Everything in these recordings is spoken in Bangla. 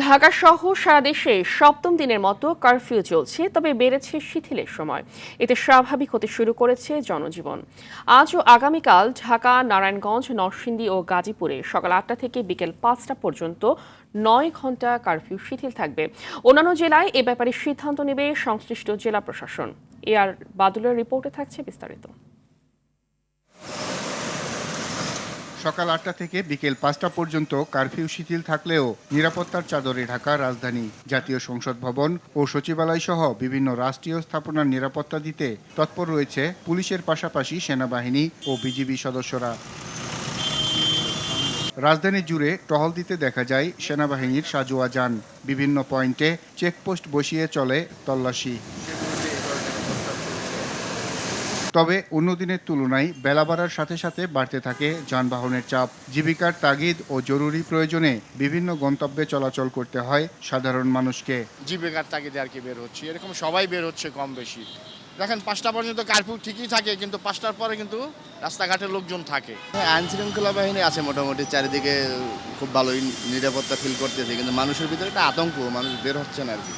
ঢাকা সহ সারা দেশে সপ্তম দিনের মতো কারফিউ চলছে, তবে বেড়েছে শিথিলের সময়। এতে স্বাভাবিক হতে শুরু করেছে জনজীবন। আজ ও আগামীকাল ঢাকা, নারায়ণগঞ্জ, নরসিংদী ও গাজীপুরে সকাল ৮টা থেকে বিকেল ৫টা পর্যন্ত ৯ ঘণ্টা কারফিউ শিথিল থাকবে। অন্যান্য জেলায় এ ব্যাপারে সিদ্ধান্ত নেবে সংশ্লিষ্ট জেলা প্রশাসন। আর বাদুলের রিপোর্টে থাকছে বিস্তারিত। সকাল ৮টা থেকে বিকেল ৫টা পর্যন্ত কারফিউ শিথিল থাকলেও নিরাপত্তার চাদরে ঢাকা রাজধানী। জাতীয় সংসদ ভবন ও সচিবালয় সহ বিভিন্ন রাষ্ট্রীয় স্থাপনার নিরাপত্তা দিতে তৎপর রয়েছে পুলিশের পাশাপাশি সেনাবাহিনী ও বিজিবি সদস্যরা। রাজধানী জুড়ে টহল দিতে দেখা যায় সেনাবাহিনীর সাজোয়া যান। বিভিন্ন পয়েন্টে চেকপোস্ট বসিয়ে চলে তল্লাশি। তবে অন্য দিনের তুলনায় বেলা বাড়ার সাথে সাথে বাড়তে থাকে যানবাহনের চাপ। জীবিকার তাগিদ ও জরুরি প্রয়োজনে বিভিন্ন গন্তব্যে চলাচল করতে হয় সাধারণ মানুষকে। জীবিকার তাগিদে আর কি বের হচ্ছে, এরকম সবাই বের হচ্ছে কম বেশি। দেখেন ৫টা পর্যন্ত কারফিউ ঠিকই থাকে, কিন্তু ৫টার পরে কিন্তু রাস্তাঘাটে লোকজন থাকে। আইন শৃঙ্খলা বাহিনী আছে মোটামুটি, চারিদিকে খুব ভালোই নিরাপত্তা ফিল করতেছে, কিন্তু মানুষের ভিতরে একটা আতঙ্ক, মানুষ বের হচ্ছে না আর কি,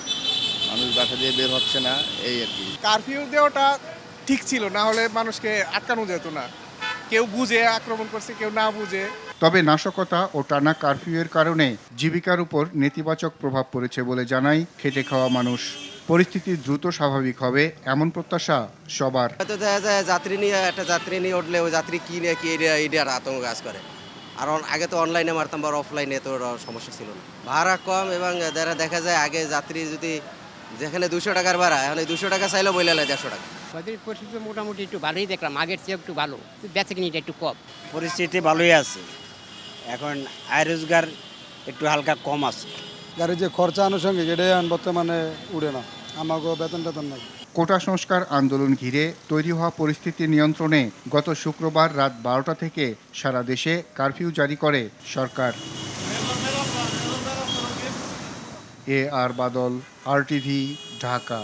মানুষ বাসা দিয়ে বের হচ্ছে না, এই আর কি। কারফিউ দেওয়াটা ঠিক ছিল, না হলে মানুষকে আটকানো যেত না। কেউ বুঝে আক্রমণ করছে, কেউ না বুঝে। তবে নাশকতা ও টানা কারফিউয়ের কারণে জীবিকার উপর নেতিবাচক প্রভাব পড়েছে বলে জানায় খেটে খাওয়া মানুষ। পরিস্থিতি দ্রুত স্বাভাবিক হবে এমন প্রত্যাশা সবার। হয়তো দেখা যায় একটা যাত্রী নিয়ে উঠলে ওই যাত্রী কি নিয়ে কি এটার আতঙ্ক কাজ করে। আর আগে তো অনলাইনে মারতাম বা অফলাইনে তো সমস্যা ছিল না। ভাড়া কম এবং দেখা যায় আগে যাত্রী যদি যেখানে 200 টাকার ভাড়া, এখন 200 টাকা চাইলেও বইলে 150 টাকা। পরিস্থিতি মোটামুটি একটু ভালোই দেখলাম, আগের চেয়ে একটু ভালো, বেচাকিনিটা একটু কম। পরিস্থিতি ভালোই আছে, এখন আয় রোজগার একটু হালকা কম আছে। গাড়ির যে খরচা আনুষঙ্গিক এটাই বর্তমানে উড়ে না, আমাকেও বেতন নাই। কোটা সংস্কার আন্দোলন ঘিরে তৈরি হওয়া পরিস্থিতি নিয়ন্ত্রণে গত শুক্রবার রাত 12টা থেকে সারা দেশে কারফিউ জারি করে সরকার। আর বাদল, RTV, ঢাকা।